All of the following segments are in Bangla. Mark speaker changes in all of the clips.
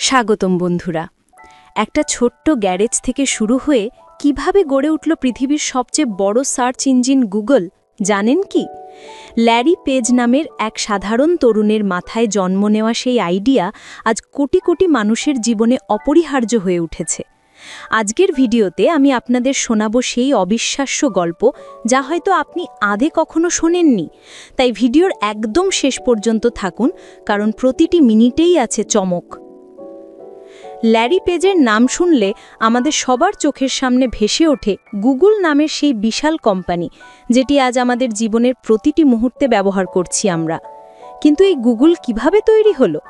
Speaker 1: স্বাগতম বন্ধুরা। একটা ছোট্ট গ্যারেজ থেকে শুরু হয়ে কিভাবে গড়ে উঠল পৃথিবীর সবচেয়ে বড় সার্চ ইঞ্জিন গুগল, জানেন কি? ল্যারি পেজ নামের এক সাধারণ তরুণের মাথায় জন্ম নেওয়া সেই আইডিয়া আজ কোটি কোটি মানুষের জীবনে অপরিহার্য হয়ে উঠেছে। আজকের ভিডিওতে আমি আপনাদের শোনাবো সেই অবিশ্বাস্য গল্প যা হয়তো আপনি আগে কখনো শোনেননি। তাই ভিডিওর একদম শেষ পর্যন্ত থাকুন, কারণ প্রতিটি মিনিটেই আছে চমক। ল্যারি পেজের নাম শুনলে আমাদের সবার চোখের সামনে ভেসে ওঠে গুগল নামের সেই বিশাল কোম্পানি, যেটি আজ আমাদের জীবনের প্রতিটি মুহূর্তে ব্যবহার করছি আমরা। কিন্তু এই গুগল কিভাবে তৈরি হলো?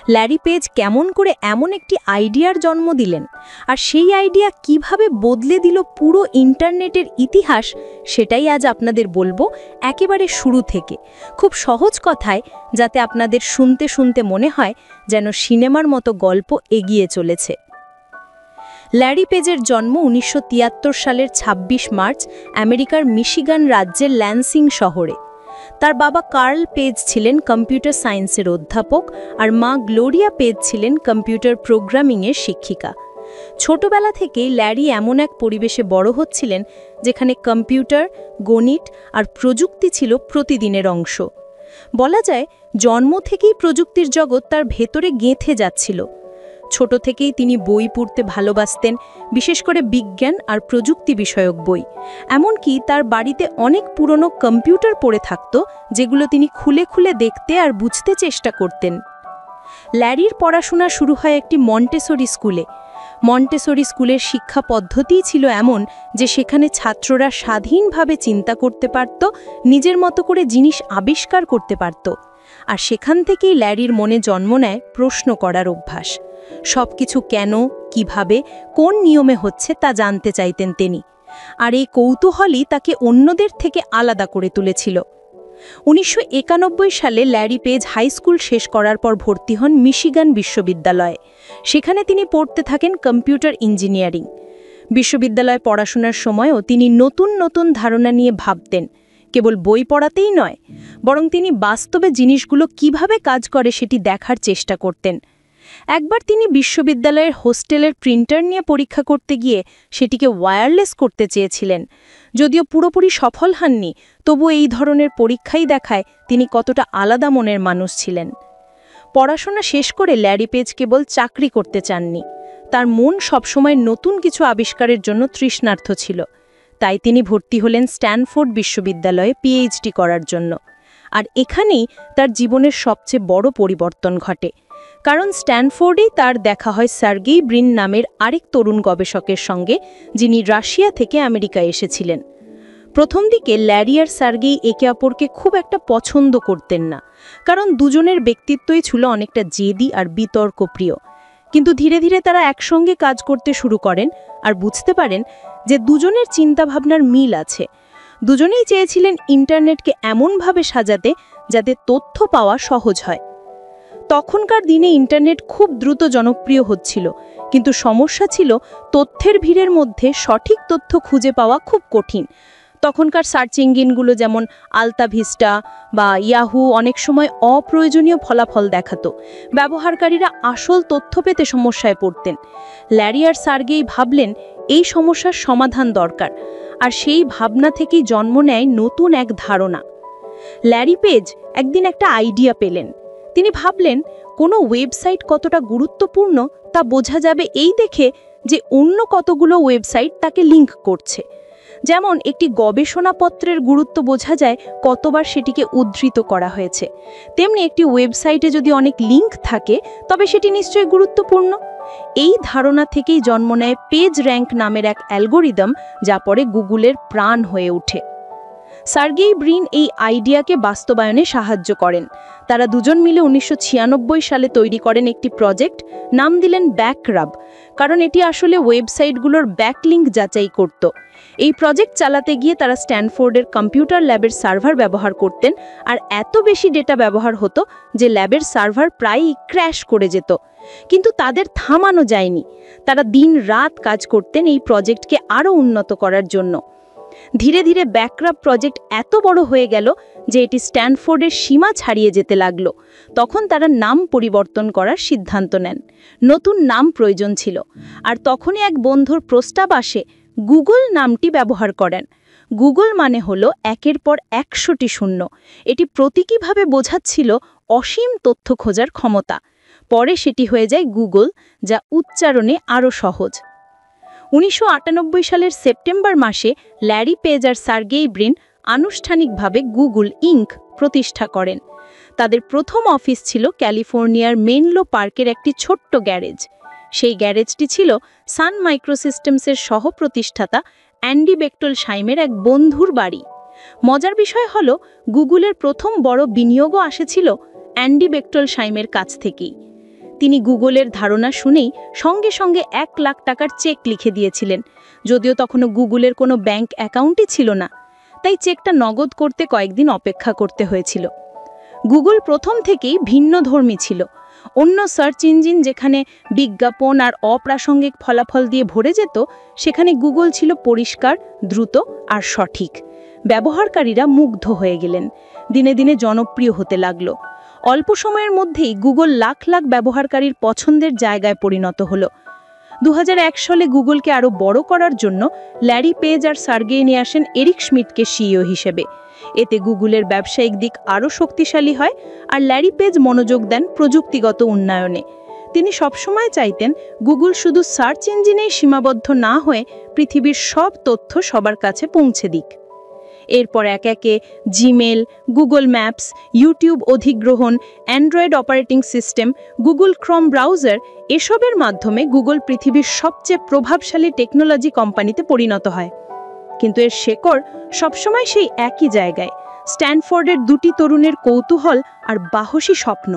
Speaker 1: ল্যারি পেজ কেমন করে এমন একটি আইডিয়ার জন্ম দিলেন, আর সেই আইডিয়া কিভাবে বদলে দিল পুরো ইন্টারনেটের ইতিহাস, সেটাই আজ আপনাদের বলবো একেবারে শুরু থেকে, খুব সহজ কথায়, যাতে আপনাদের শুনতে শুনতে মনে হয় যেন সিনেমার মতো গল্প এগিয়ে চলেছে। ল্যারি পেজের জন্ম 1973 সালের 26 মার্চ আমেরিকার মিশিগান রাজ্যের ল্যান্সিং শহরে। তার বাবা কার্ল পেজ ছিলেন কম্পিউটার সায়েন্সের অধ্যাপক, আর মা গ্লোরিয়া পেজ ছিলেন কম্পিউটার প্রোগ্রামিংয়ের শিক্ষিকা। ছোটবেলা থেকেই ল্যারি এমন এক পরিবেশে বড় হচ্ছিলেন যেখানে কম্পিউটার, গণিত আর প্রযুক্তি ছিল প্রতিদিনের অংশ। বলা যায়, জন্ম থেকেই প্রযুক্তির জগৎ তার ভেতরে গেঁথে যাচ্ছিল। ছোট থেকেই তিনি বই পড়তে ভালোবাসতেন, বিশেষ করে বিজ্ঞান আর প্রযুক্তি বিষয়ক বই। এমনকি তার বাড়িতে অনেক পুরনো কম্পিউটার পড়ে থাকত, যেগুলো তিনি খুলে খুলে দেখতে আর বুঝতে চেষ্টা করতেন। ল্যারির পড়াশোনা শুরু হয় একটি মন্টেসরি স্কুলে। মন্টেসরি স্কুলের শিক্ষা পদ্ধতিই ছিল এমন যে সেখানে ছাত্ররা স্বাধীনভাবে চিন্তা করতে পারত, নিজের মতো করে জিনিস আবিষ্কার করতে পারত। আর সেখান থেকেই ল্যারির মনে জন্ম নেয় প্রশ্ন করার অভ্যাস। সবকিছু কেন, কিভাবে, কোন নিয়মে হচ্ছে তা জানতে চাইতেন তিনি। আর এই কৌতূহলই তাকে অন্যদের থেকে আলাদা করে তুলেছিল। 1991 সালে ল্যারি পেজ হাই স্কুল শেষ করার পর ভর্তি হন মিশিগান বিশ্ববিদ্যালয়ে। সেখানে তিনি পড়তে থাকেন কম্পিউটার ইঞ্জিনিয়ারিং। বিশ্ববিদ্যালয়ে পড়াশোনার সময়ও তিনি নতুন নতুন ধারণা নিয়ে ভাবতেন। কেবল বই পড়াতেই নয়, বরং তিনি বাস্তবে জিনিসগুলো কিভাবে কাজ করে সেটি দেখার চেষ্টা করতেন। একবার তিনি বিশ্ববিদ্যালয়ের হোস্টেলের প্রিন্টার নিয়ে পরীক্ষা করতে গিয়ে সেটিকে ওয়্যারলেস করতে চেয়েছিলেন। যদিও পুরোপুরি সফল হননি, তবু এই ধরনের পরীক্ষাই দেখায় তিনি কতটা আলাদা মনের মানুষ ছিলেন। পড়াশোনা শেষ করে ল্যারি পেজ কেবল চাকরি করতে চাননি, তার মন সবসময় নতুন কিছু আবিষ্কারের জন্য তৃষ্ণার্ত ছিল। তাই তিনি ভর্তি হলেন স্ট্যানফোর্ড বিশ্ববিদ্যালয়ে পিএইচডি করার জন্য। আর এখানেই তার জীবনের সবচেয়ে বড় পরিবর্তন ঘটে, কারণ স্ট্যানফোর্ডেই তার দেখা হয় সার্গেই ব্রিন নামের আরেক তরুণ গবেষকের সঙ্গে, যিনি রাশিয়া থেকে আমেরিকায় এসেছিলেন। প্রথম দিকে ল্যারি আর সার্গেই একে অপরকে খুব একটা পছন্দ করতেন না, কারণ দুজনের ব্যক্তিত্বই ছিল অনেকটা জেদি আর বিতর্কপ্রিয়। কিন্তু ধীরে ধীরে তারা একসঙ্গে কাজ করতে শুরু করেন আর বুঝতে পারেন যে দুজনের চিন্তাভাবনার মিল আছে। দুজনেই চেয়েছিলেন ইন্টারনেটকে এমনভাবে সাজাতে যাতে তথ্য পাওয়া সহজ হয়। তখনকার দিনে ইন্টারনেট খুব দ্রুত জনপ্রিয় হচ্ছিল, কিন্তু সমস্যা ছিল তথ্যের ভিড়ের মধ্যে সঠিক তথ্য খুঁজে পাওয়া খুব কঠিন। তখনকার সার্চ ইঞ্জিনগুলো যেমন আলতা ভিস্টা বা ইয়াহু অনেক সময় অপ্রয়োজনীয় ফলাফল দেখাতো। ব্যবহারকারীরা আসল তথ্য পেতে সমস্যায় পড়তেন। ল্যারি আর সার্গেই ভাবলেন এই সমস্যার সমাধান দরকার, আর সেই ভাবনা থেকেই জন্ম নেয় নতুন এক ধারণা। ল্যারি পেজ একদিন একটা আইডিয়া পেলেন। তিনি ভাবলেন, কোনো ওয়েবসাইট কতটা গুরুত্বপূর্ণ তা বোঝা যাবে এই দেখে যে অন্য কতগুলো ওয়েবসাইট তাকে লিঙ্ক করছে। যেমন একটি গবেষণাপত্রের গুরুত্ব বোঝা যায় কতবার সেটিকে উদ্ধৃত করা হয়েছে, তেমনি একটি ওয়েবসাইটে যদি অনেক লিঙ্ক থাকে তবে সেটি নিশ্চয়ই গুরুত্বপূর্ণ। এই ধারণা থেকেই জন্ম নেয় পেজ র্যাঙ্ক নামের এক অ্যালগোরিদম, যা পরে গুগলের প্রাণ হয়ে ওঠে। সার্গেই ব্রিন এই আইডিয়াকে বাস্তবায়নে সাহায্য করেন। তারা দুজন মিলে 1996 সালে তৈরি করেন একটি প্রজেক্ট, নাম দিলেন ব্যাকরাব, কারণ এটি আসলে ওয়েবসাইটগুলোর ব্যাকলিঙ্ক যাচাই করত। এই প্রজেক্ট চালাতে গিয়ে তারা স্ট্যানফোর্ডের কম্পিউটার ল্যাবের সার্ভার ব্যবহার করতেন, আর এত বেশি ডেটা ব্যবহার হতো যে ল্যাবের সার্ভার প্রায়ই ক্র্যাশ করে যেত। কিন্তু তাদের থামানো যায়নি। তারা দিন রাত কাজ করতেন এই প্রজেক্টকে আরও উন্নত করার জন্য। ধীরে ধীরে ব্যাকআপ প্রজেক্ট এত বড় হয়ে গেল যে এটি স্ট্যানফোর্ডের সীমা ছাড়িয়ে যেতে লাগলো। তখন তারা নাম পরিবর্তন করার সিদ্ধান্ত নেন। নতুন নাম প্রয়োজন ছিল, আর তখনই এক বন্ধুর প্রস্তাব আসে গুগল নামটি ব্যবহার করেন। গুগল মানে হলো একের পর 100টি শূন্য। এটি প্রতীকীভাবে বোঝাচ্ছিল অসীম তথ্য খোঁজার ক্ষমতা। পরে সেটি হয়ে যায় গুগল, যা উচ্চারণে আরও সহজ। 1998 সালের সেপ্টেম্বর মাসে ল্যারি পেজ আর সার্গেই ব্রিন আনুষ্ঠানিকভাবে গুগল ইনক প্রতিষ্ঠা করেন। তাদের প্রথম অফিস ছিল ক্যালিফোর্নিয়ার মেনলো পার্কের একটি ছোট্ট গ্যারেজ। সেই গ্যারেজটি ছিল সান মাইক্রোসিস্টেমসের সহ-প্রতিষ্ঠাতা অ্যান্ডি বেক্টলশাইমের এক বন্ধুর বাড়ি। মজার বিষয় হলো, গুগলের প্রথম বড় বিনিয়োগও আসেছিল অ্যান্ডি বেক্টলশাইমের কাছ থেকেই। তিনি গুগলের ধারণা শুনেই সঙ্গে সঙ্গে 1 লাখ টাকার চেক লিখে দিয়েছিলেন, যদিও তখনও গুগলের কোনো ব্যাংক অ্যাকাউন্টই ছিল না। তাই চেকটা নগদ করতে কয়েকদিন অপেক্ষা করতে হয়েছিল। গুগল প্রথম থেকেই ভিন্নধর্মী ছিল। অন্য সার্চ ইঞ্জিন যেখানে বিজ্ঞাপন আর অপ্রাসঙ্গিক ফলাফল দিয়ে ভরে যেত, সেখানে গুগল ছিল পরিষ্কার, দ্রুত আর সঠিক। ব্যবহারকারীরা মুগ্ধ হয়ে গেলেন, দিনে দিনে জনপ্রিয় হতে লাগলো। অল্প সময়ের মধ্যেই গুগল লাখ লাখ ব্যবহারকারীর পছন্দের জায়গায় পরিণত হলো। 2001 সালে গুগলকে আরও বড় করার জন্য ল্যারি পেজ আর সার্গেই নিয়ে আসেন এরিক শ্মিডকে সিইও হিসেবে। এতে গুগলের ব্যবসায়িক দিক আরও শক্তিশালী হয়, আর ল্যারি পেজ মনোযোগ দেন প্রযুক্তিগত উন্নয়নে। তিনি সবসময় চাইতেন গুগল শুধু সার্চ ইঞ্জিনেই সীমাবদ্ধ না হয়ে পৃথিবীর সব তথ্য সবার কাছে পৌঁছে দিক। এরপর এক একে জিমেল, গুগল ম্যাপস, ইউটিউব অধিগ্রহণ, Android operating system, Google Chrome browser, এসবের মাধ্যমে গুগল পৃথিবীর সবচেয়ে প্রভাবশালী টেকনোলজি কোম্পানিতে পরিণত হয়। কিন্তু এর শেকড় সবসময় সেই একই জায়গায়, স্ট্যানফোর্ডের 2টি তরুণের কৌতূহল আর সাহসী স্বপ্ন।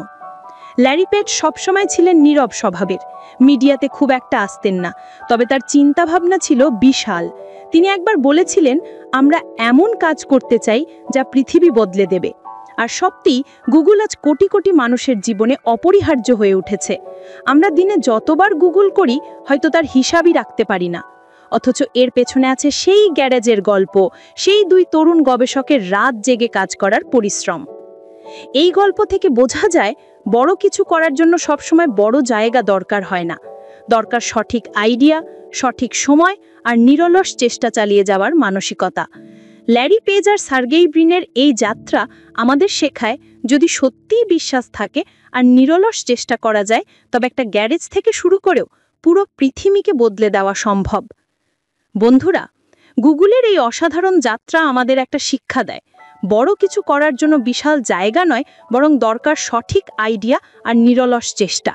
Speaker 1: ল্যারি পেজ সবসময় ছিলেন নীরব স্বভাবের, মিডিয়াতে খুব একটা আসতেন না, তবে তার চিন্তাভাবনা ছিল বিশাল। তিনি একবার বলেছিলেন, আমরা এমন কাজ করতে চাই যা পৃথিবী বদলে দেবে। আর সত্যিই গুগল আজ কোটি কোটি মানুষের জীবনে অপরিহার্য হয়ে উঠেছে। আমরা দিনে যতবার গুগল করি হয়তো তার হিসাবই রাখতে পারি না, অথচ এর পেছনে আছে সেই গ্যারেজের গল্প, সেই 2 তরুণ গবেষকের রাত জেগে কাজ করার পরিশ্রম। এই গল্প থেকে বোঝা যায়, বড় কিছু করার জন্য সবসময় বড় জায়গা দরকার হয় না, দরকার সঠিক আইডিয়া, সঠিক সময় আর নিরলস চেষ্টা চালিয়ে যাওয়ার মানসিকতা। ল্যারি পেজ আর সার্গেই ব্রিনের এই যাত্রা আমাদের শেখায়, যদি সত্যিই বিশ্বাস থাকে আর নিরলস চেষ্টা করা যায়, তবে একটা গ্যারেজ থেকে শুরু করেও পুরো পৃথিবীকে বদলে দেওয়া সম্ভব। বন্ধুরা, গুগলের এই অসাধারণ যাত্রা আমাদের একটা শিক্ষা দেয়। বড় কিছু করার জন্য বিশাল জায়গা নয়, বরং দরকার সঠিক আইডিয়া আর নিরলস চেষ্টা।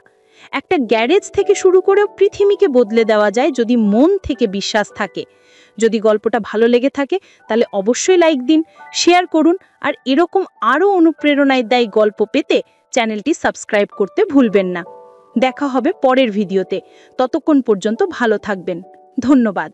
Speaker 1: একটা গ্যারেজ থেকে শুরু করেও পৃথিবীকে বদলে দেওয়া যায় যদি মন থেকে বিশ্বাস থাকে। যদি গল্পটা ভালো লেগে থাকে তাহলে অবশ্যই লাইক দিন, শেয়ার করুন, আর এরকম আরও অনুপ্রেরণাদায়ী গল্প পেতে চ্যানেলটি সাবস্ক্রাইব করতে ভুলবেন না। দেখা হবে পরের ভিডিওতে। ততক্ষণ পর্যন্ত ভালো থাকবেন। ধন্যবাদ।